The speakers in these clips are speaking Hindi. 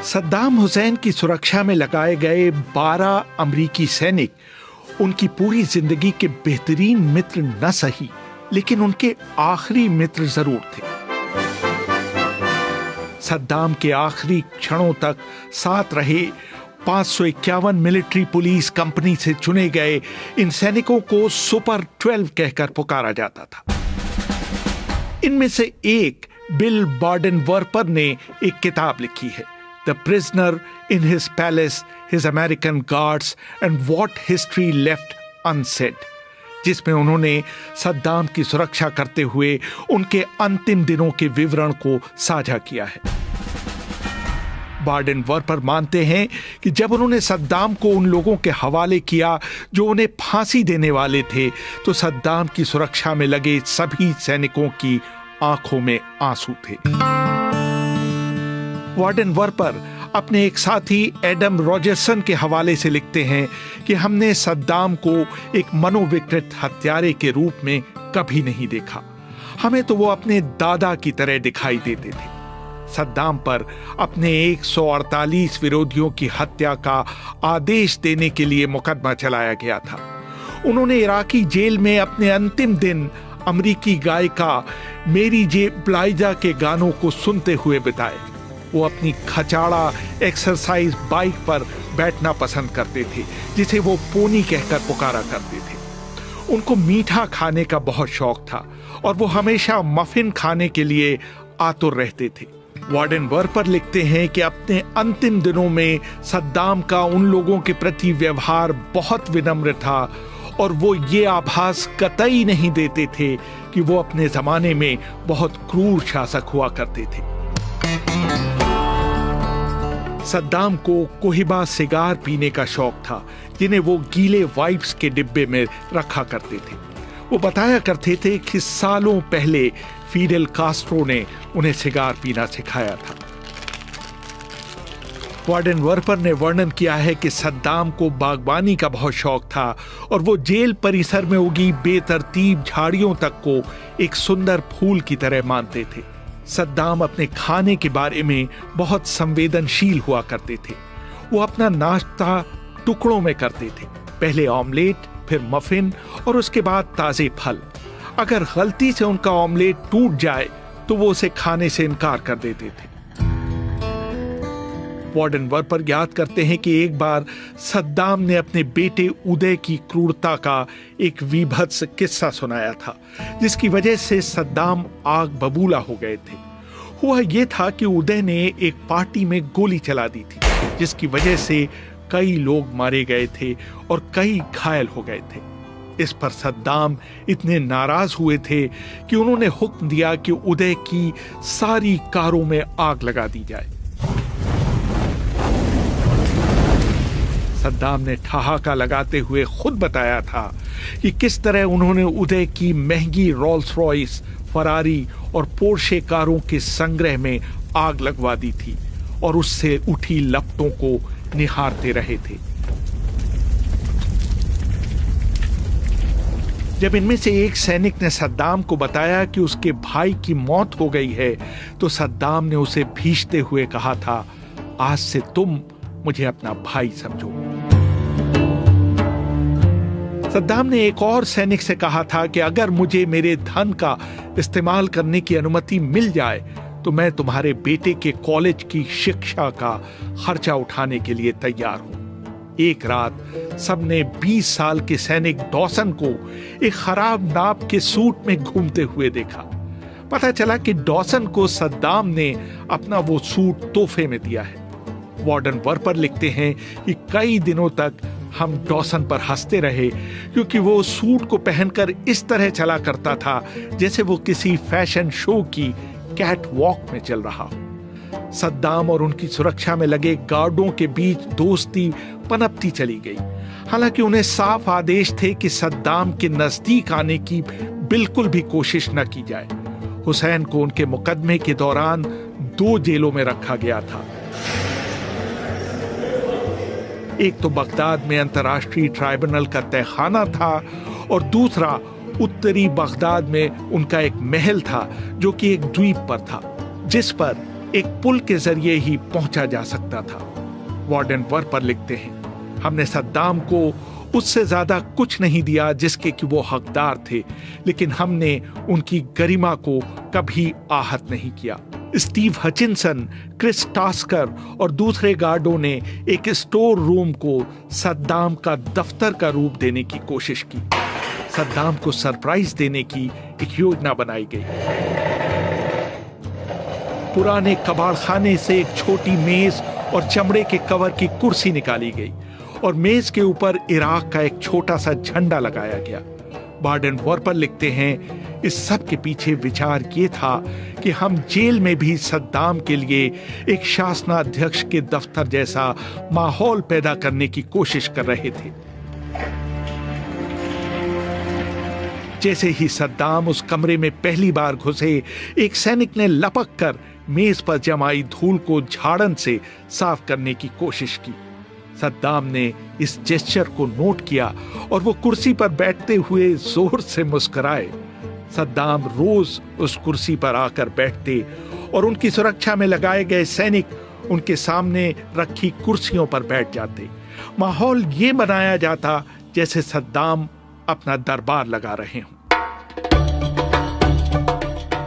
सद्दाम हुसैन की सुरक्षा में लगाए गए 12 अमरीकी सैनिक उनकी पूरी जिंदगी के बेहतरीन मित्र न सही, लेकिन उनके आखिरी मित्र जरूर थे। सद्दाम के आखिरी क्षणों तक साथ रहे 551 मिलिट्री पुलिस कंपनी से चुने गए इन सैनिकों को सुपर 12 कहकर पुकारा जाता था। इनमें से एक बिल बार्डन-वर्पर ने एक किताब लिखी है, the prisoner in his palace, his American guards and what history left unsaid, जिसमें उन्होंने सद्दाम की सुरक्षा करते हुए उनके अंतिम दिनों के विवरण को साझा किया है। बार्डन-वर्पर मानते हैं कि जब उन्होंने सद्दाम को उन लोगों के हवाले किया जो उन्हें फांसी देने वाले थे, तो सद्दाम की सुरक्षा में लगे सभी सैनिकों की आंखों में आंसू थे। बार्डन-वर्पर अपने एक साथी एडम रॉजरसन के हवाले से लिखते हैं कि हमने सद्दाम को एक मनोविकृत हत्यारे के रूप में कभी नहीं देखा। हमें तो वो अपने दादा की तरह दिखाई देते थे। सद्दाम पर अपने 148 विरोधियों की हत्या का आदेश देने के लिए मुकदमा चलाया गया था। उन्होंने इराकी जेल में अपने अंतिम दिन अमरीकी गायिका मेरी जे ब्लाइजा के गानों को सुनते हुए बिताए। वो अपनी खचाड़ा एक्सरसाइज बाइक पर बैठना पसंद करते थे, जिसे वो पोनी कहकर पुकारा करते थे। उनको मीठा खाने का बहुत शौक था और वो हमेशा मफिन खाने के लिए आतुर रहते थे। बार्डन-वर्पर लिखते हैं कि अपने अंतिम दिनों में सद्दाम का उन लोगों के प्रति व्यवहार बहुत विनम्र था और वो ये आभास कतई नहीं देते थे कि वो अपने जमाने में बहुत क्रूर शासक हुआ करते थे। सद्दाम को कोहिबा सिगार पीने का शौक था, जिन्हें वो गीले वाइप्स के डिब्बे में रखा करते थे। वो बताया करते थे कि सालों पहले फिडेल कास्ट्रो ने उन्हें सिगार पीना सिखाया था। बार्डन-वर्पर ने वर्णन किया है कि सद्दाम को बागबानी का बहुत शौक था और वो जेल परिसर में उगी बेतरतीब झाड़ियों तक को एक सुंदर फूल की तरह मानते थे। सद्दाम अपने खाने के बारे में बहुत संवेदनशील हुआ करते थे। वो अपना नाश्ता टुकड़ों में करते थे, पहले ऑमलेट, फिर मफिन और उसके बाद ताजे फल। अगर गलती से उनका ऑमलेट टूट जाए तो वो उसे खाने से इनकार कर देते थे। बार्डन-वर्पर याद करते हैं कि एक बार सद्दाम ने अपने बेटे उदय की क्रूरता का एक विभत्स किस्सा सुनाया था, जिसकी वजह से सद्दाम आग बबूला हो गए थे। हुआ ये था कि उदय ने एक पार्टी में गोली चला दी थी, जिसकी वजह से कई लोग मारे गए थे और कई घायल हो गए थे। इस पर सद्दाम इतने नाराज हुए थे कि उन्होंने हुक्म दिया कि उदय की सारी कारों में आग लगा दी जाए। सद्दाम ने ठहाका लगाते हुए खुद बताया था कि किस तरह उन्होंने उदय की महंगी रोल्स रॉयस, फरारी और पोर्शे कारों के संग्रह में आग लगवा दी थी और उससे उठी लपटों को निहारते रहे थे। जब इनमें से एक सैनिक ने सद्दाम को बताया कि उसके भाई की मौत हो गई है, तो सद्दाम ने उसे भींचते हुए कहा था, आज से तुम मुझे अपना भाई समझो। सद्दाम ने एक और सैनिक से कहा था कि अगर मुझे मेरे धन का इस्तेमाल करने की अनुमति मिल जाए तो मैं तुम्हारे बेटे के कॉलेज की शिक्षा का खर्चा उठाने के लिए तैयार हूं। एक रात सबने 20 साल के सैनिक डॉसन को एक खराब नाप के सूट में घूमते हुए देखा। पता चला कि डॉसन को सद्दाम ने अपना वो सूट तोहफे में दिया है। बार्डन-वर्पर लिखते हैं कि कई दिनों तक हम डॉसन पर हंसते रहे, क्योंकि वो सूट को पहनकर इस तरह चला करता था जैसे वो किसी फैशन शो की कैट वॉक में चल रहा हो। सद्दाम और उनकी सुरक्षा में लगे गार्डों के बीच दोस्ती पनपती चली गई। हालांकि उन्हें साफ आदेश थे कि सद्दाम के नजदीक आने की बिल्कुल भी कोशिश न की जाए। हुसैन को उनके मुकदमे के दौरान 2 जेलों में रखा गया था। एक तो बगदाद में अंतर्राष्ट्रीय ट्राइब्यूनल का तहखाना था और दूसरा उत्तरी बगदाद में उनका एक महल था जो कि एक द्वीप पर था, जिस पर एक पुल के जरिए ही पहुंचा जा सकता था। वार्डन वर्पर लिखते हैं, हमने सद्दाम को उससे ज्यादा कुछ नहीं दिया जिसके कि वो हकदार थे, लेकिन हमने उनकी गरिमा को कभी आहत नहीं किया। स्टीव हचिंसन, क्रिस टास्कर और दूसरे गार्डों ने एक स्टोर रूम को सद्दाम का दफ्तर का रूप देने की कोशिश की। सद्दाम को सरप्राइज देने की एक योजना बनाई गई। पुराने कबाड़खाने से एक छोटी मेज और चमड़े के कवर की कुर्सी निकाली गई और मेज के ऊपर इराक का एक छोटा सा झंडा लगाया गया। वार्डन वर्पर लिखते हैं, इस सब के पीछे विचार ये था कि हम जेल में भी सद्दाम के लिए एक शासनाध्यक्ष के दफ्तर जैसा माहौल पैदा करने की कोशिश कर रहे थे। जैसे ही सद्दाम उस कमरे में पहली बार घुसे, एक सैनिक ने लपक कर मेज पर जमाई धूल को झाड़न से साफ करने की कोशिश की। सद्दाम ने इस जेस्चर को नोट किया और वो कुर्सी पर बैठते हुए जोर से मुस्कुराए। सद्दाम रोज उस कुर्सी पर आकर बैठते और उनकी सुरक्षा में लगाए गए सैनिक उनके सामने रखी कुर्सियों पर बैठ जाते। माहौल ये बनाया जाता जैसे सद्दाम अपना दरबार लगा रहे हों।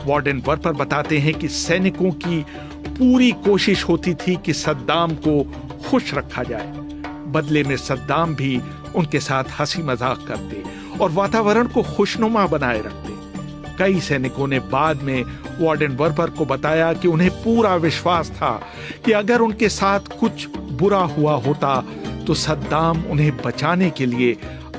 वार्डन वर्पर बताते हैं कि सैनिकों की पूरी कोशिश होती थी कि सद्दाम को खुश रखा जाए। बदले में सद्दाम भी उनके साथ हंसी मजाक करते और वातावरण को खुशनुमा बनाए रखते। कई सैनिकों ने बाद में वार्डन वर्पर को बताया कि उन्हें पूरा विश्वास था कि अगर उनके साथ कुछ बुरा हुआ होता तो सद्दाम उन्हें बचाने के लिए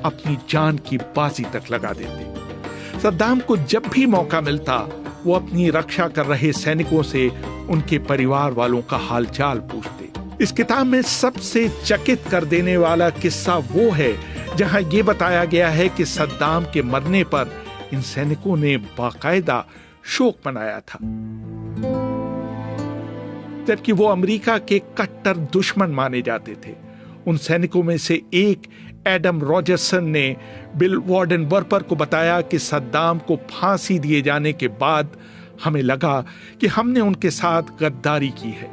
अपनी जान की बाजी तक लगा देते। सद्दाम को जब भी मौका मिलता वो अपनी रक्षा कर रहे सैनिकों से उनके परिवार वालों का हालचाल पूछते। इस किताब में सबसे चकित कर देने वाला किस्सा वो है जहां ये बताया गया है कि सद्दाम के मरने पर इन सैनिकों ने बाकायदा शोक मनाया था, जबकि वो अमेरिका के कट्टर दुश्मन माने जाते थे। उन सैनिकों में से एक एडम रॉजरसन ने बिल वार्डन वर्पर को बताया कि सद्दाम को फांसी दिए जाने के बाद हमें लगा कि हमने उनके साथ गद्दारी की है।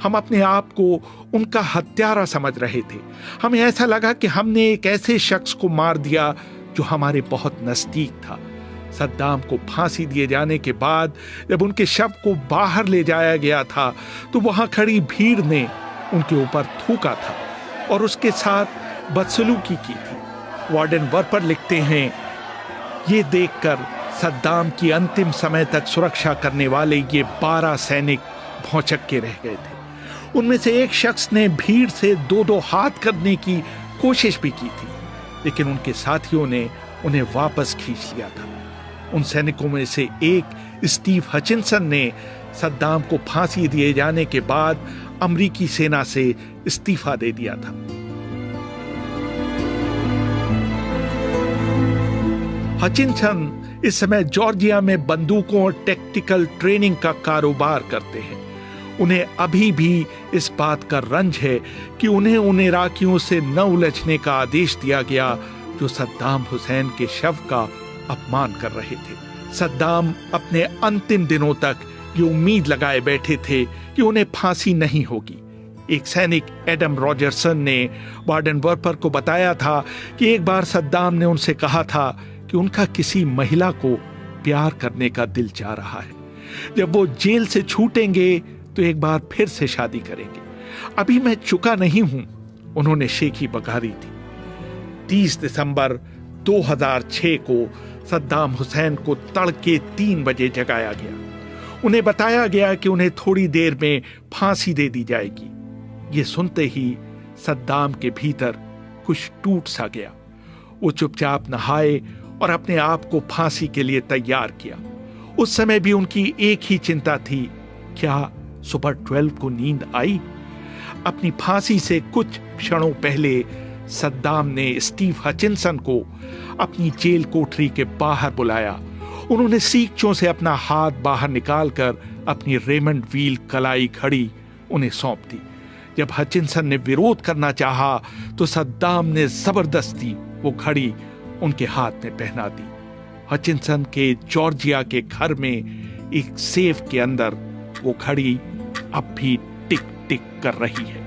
हम अपने आप को उनका हत्यारा समझ रहे थे। हमें ऐसा लगा कि हमने एक ऐसे शख्स को मार दिया जो हमारे बहुत नजदीक था। सद्दाम को फांसी दिए जाने के बाद जब उनके शव को बाहर ले जाया गया था तो वहां खड़ी भीड़ ने उनके ऊपर थूका था और उसके साथ बदसलूकी की थी। वार्डन वर्पर लिखते हैं, ये देखकर सद्दाम की अंतिम समय तक सुरक्षा करने वाले ये 12 सैनिक भौंचक के रह गए थे। उनमें से एक शख्स ने भीड़ से 2-2 हाथ करने की कोशिश भी की थी, लेकिन उनके साथियों ने उन्हें वापस खींच लिया था। उन सैनिकों में से एक स्टीव हचिंसन ने सद्दाम को फांसी दिए जाने के बाद अमेरिकी सेना से इस्तीफा दे दिया था। हचिंसन इस समय जॉर्जिया में बंदूकों और टैक्टिकल ट्रेनिंग का कारोबार करते हैं। उन्हें अभी भी इस बात का रंज है कि उन्हें उन इराकियों से न उलझने का आदेश दिया गया जो सद्दाम हुसैन के शव का अपमान कर रहे थे। सद्दाम अपने अंतिम दिनों तक ये उम्मीद लगाए बैठे थे कि उन्हें फांसी नहीं होगी। एक सैनिक एडम रॉजरसन ने वार्डन वर्पर को बताया था कि एक बार सद्दाम ने उनसे कहा था कि उनका किसी महिला को प्यार करने का दिल चाह रहा है। जब वो जेल से छूटेंगे तो एक बार फिर से शादी करेंगे। अभी मैं चुका नहीं हूं, उन्होंने शेखी बघारी थी। 30 दिसंबर 2006 को सद्दाम हुसैन को तड़के 3 बजे जगाया गया। उन्हें बताया गया कि उन्हें थोड़ी देर में फांसी दे दी जाएगी। ये सुनते ही सद्दाम के भीतर कुछ टूट सा गया। वो चुपचाप नहाए और अपने आप को फांसी के लिए तैयार किया। उस समय भी उनकी एक ही चिंता थी, क्या सुबह 12 को नींद आई? अपनी फांसी से कुछ क्षणों पहले सद्दाम ने स्टीव हचिंसन को अपनी जेल कोठरी के बाहर बुलाया। उन्होंने सीखचों से अपना हाथ बाहर निकालकर अपनी रेमंड व्हील कलाई घड़ी उन्हें सौंप दी। जब हचिंसन ने विरोध करना चाहा तो सद्दाम ने जबरदस्ती वो घड़ी उनके हाथ में पहना दी। हचिंसन के जॉर्जिया के घर में एक सेफ के अंदर वो घड़ी अब भी टिक टिक कर रही है।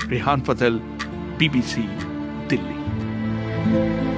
रेहान फजल, BBC, दिल्ली।